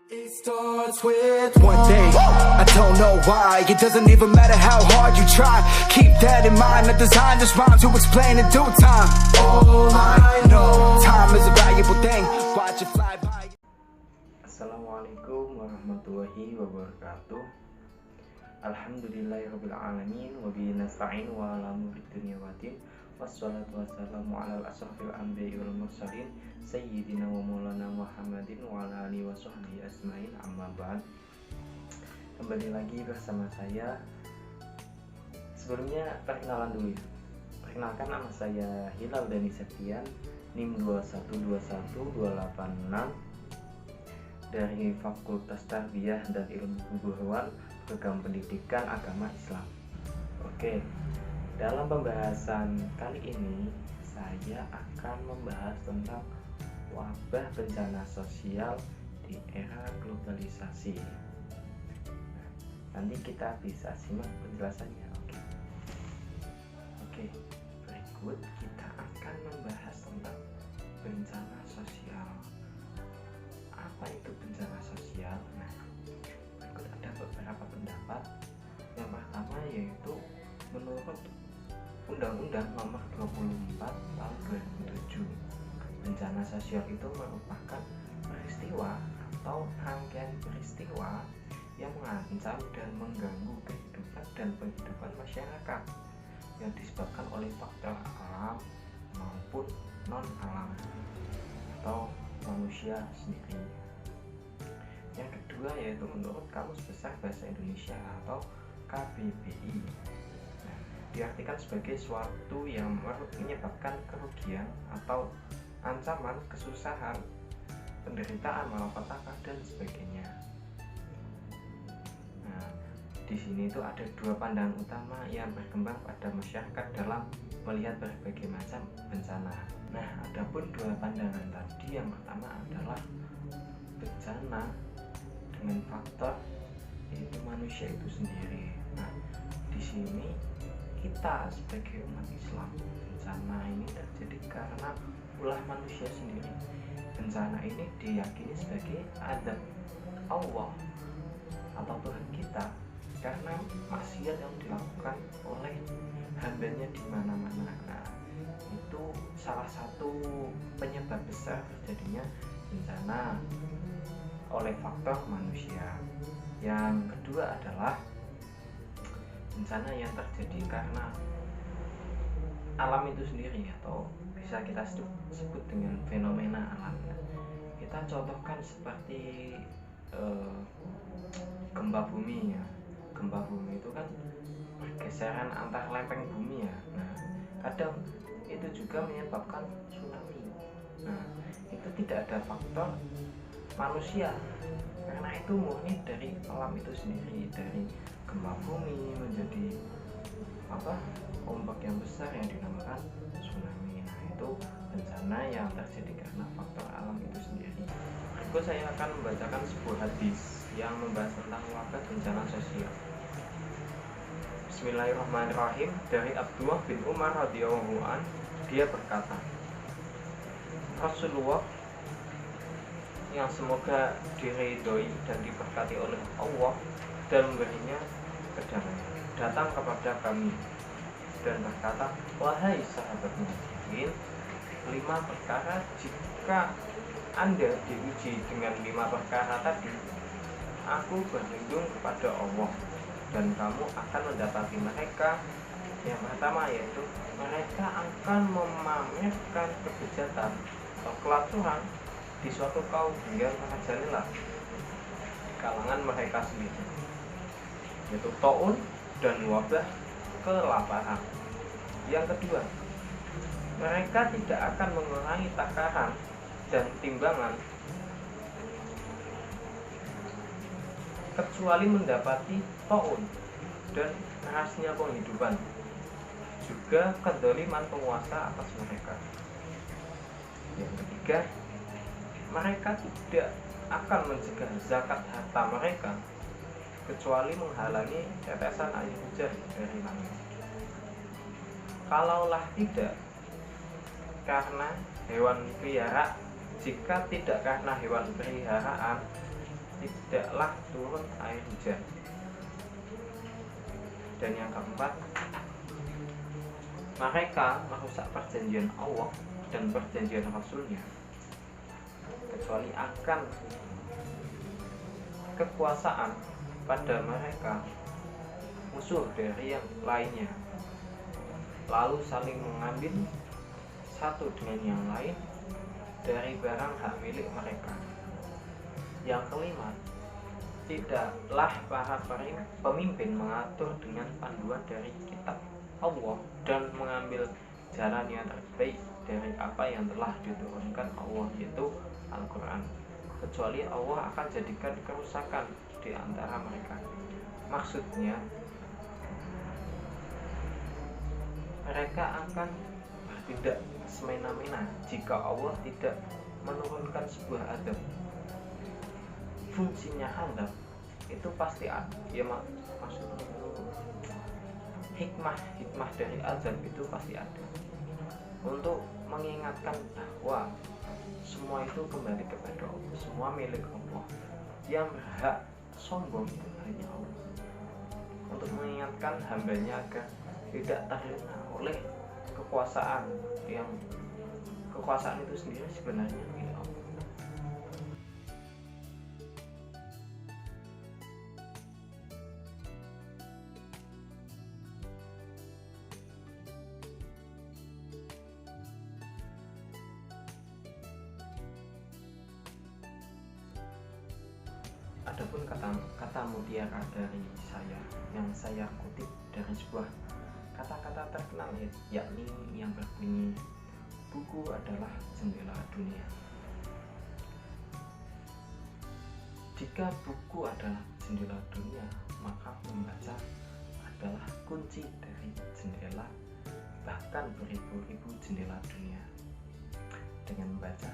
It starts with one thing, I don't know why. It doesn't even matter how hard you try. Keep that in mind, I designed this rhyme to explain in due time. All I know, time is a valuable thing. Watch it fly by. Assalamualaikum warahmatullahi wabarakatuh. Alhamdulillahirabbil alamin wa bihi nasta'in wa ala umuri dunya waddin. Wassalatu wassalamu ala asrofil anbiya'i wal mursalin sayyidina wa maulana Muhammadin wa ala alihi wa sahbihi ajmain, amma ba'd. Kembali lagi bersama saya. Sebelumnya perkenalan dulu ya. Perkenalkan, nama saya Hilal Dani Septian, NIM 2121286 dari Fakultas Tarbiyah dan Ilmu Keguruan, Program Pendidikan Agama Islam. Oke. Dalam pembahasan kali ini, saya akan membahas tentang wabah bencana sosial di era globalisasi. Nanti kita bisa simak penjelasannya. Oke. Berikut kita akan membahas tentang bencana sosial. Apa itu bencana sosial? Nah, berikut ada beberapa pendapat. Yang pertama yaitu menurut Undang-Undang Nomor 24 Tahun 2007, bencana sosial itu merupakan peristiwa atau rangkaian peristiwa yang mengancam dan mengganggu kehidupan dan penghidupan masyarakat yang disebabkan oleh faktor alam maupun non-alam atau manusia sendiri. Yang kedua yaitu menurut Kamus Besar Bahasa Indonesia atau KBBI. Diartikan sebagai suatu yang menyebabkan kerugian atau ancaman, kesusahan, penderitaan, malapetaka dan sebagainya. Nah, di sini itu ada dua pandangan utama yang berkembang pada masyarakat dalam melihat berbagai macam bencana. Nah, adapun dua pandangan tadi, yang pertama adalah bencana dengan faktor yaitu manusia itu sendiri. Nah, di sini kita sebagai umat Islam, bencana ini terjadi karena ulah manusia sendiri. Bencana ini diyakini sebagai azab Allah atau Tuhan kita karena maksiat yang dilakukan oleh hambanya di mana-mana. Nah, itu salah satu penyebab besar terjadinya bencana oleh faktor manusia. Yang kedua adalah bencana yang terjadi karena alam itu sendiri atau bisa kita sebut dengan fenomena alam. Kita contohkan seperti gempa bumi ya. Gempa bumi itu kan pergeseran antar lempeng bumi ya. Nah, kadang itu juga menyebabkan tsunami. Nah, itu tidak ada faktor manusia karena itu murni dari alam itu sendiri, dari gempa bumi menjadi ombak yang besar yang dinamakan tsunami. Nah, itu bencana yang terjadi karena faktor alam itu sendiri. Berikut saya akan membacakan sebuah hadis yang membahas tentang wabah bencana sosial. Bismillahirrahmanirrahim. Dari Abdullah bin Umar radhiyallahu an, dia berkata, Rasulullah yang semoga diridhoi dan diberkati oleh Allah dan memberinya kedamaian datang kepada kami dan berkata, wahai sahabat muhajirin, 5 perkara jika Anda diuji dengan 5 perkara tadi, aku berlindung kepada Allah dan kamu akan mendapati mereka. Yang pertama yaitu mereka akan memamerkan kebejatan atau kelaturan di suatu kaum hingga merajalela di kalangan mereka sendiri, yaitu taun dan wabah kelaparan. Yang kedua, mereka tidak akan mengurangi takaran dan timbangan kecuali mendapati taun dan kerasnya penghidupan, juga kezaliman penguasa atas mereka. Yang ketiga, mereka tidak akan mencegah zakat harta mereka kecuali menghalangi tetesan air hujan dari langit. Kalaulah tidak karena hewan pelihara, jika tidak karena hewan peliharaan, tidaklah turun air hujan. Dan yang keempat, mereka merusak perjanjian Allah dan perjanjian Rasulnya, kecuali akan kekuasaan pada mereka musuh dari yang lainnya, lalu saling mengambil satu dengan yang lain dari barang hak milik mereka. Yang kelima, tidaklah para pemimpin mengatur dengan panduan dari kitab Allah dan mengambil jalan yang terbaik dari apa yang telah diturunkan Allah, yaitu Al-Quran, kecuali Allah akan jadikan kerusakan di antara mereka. Maksudnya, mereka akan bertindak semena-mena jika Allah tidak menurunkan sebuah adab. Fungsinya adab itu pasti ada, ya maksudnya hikmah dari azab itu pasti ada untuk mengingatkan bahwa semua itu kembali kepada Allah, semua milik Allah. Yang berhak sombong itu hanya Allah, untuk mengingatkan hambanya agar tidak terlena oleh kekuasaan yang kekuasaan itu sendiri sebenarnya milik Allah. Adapun kata mutiara dari saya yang saya kutip dari sebuah kata-kata terkenal, yakni yang berbunyi, buku adalah jendela dunia. Jika buku adalah jendela dunia, maka membaca adalah kunci dari jendela, bahkan beribu-ribu jendela dunia. Dengan membaca,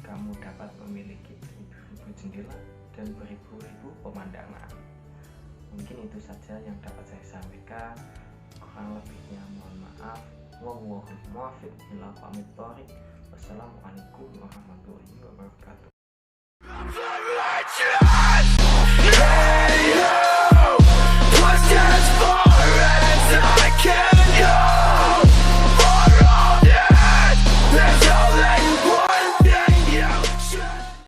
kamu dapat memiliki beribu-ribu jendela dan beribu-ribu pemandangan. Mungkin itu saja yang dapat saya sampaikan. Kurang lebihnya mohon maaf. Wallahul muwaffiq ila aqwamit thoriq. Wassalamualaikum warahmatullahi wabarakatuh.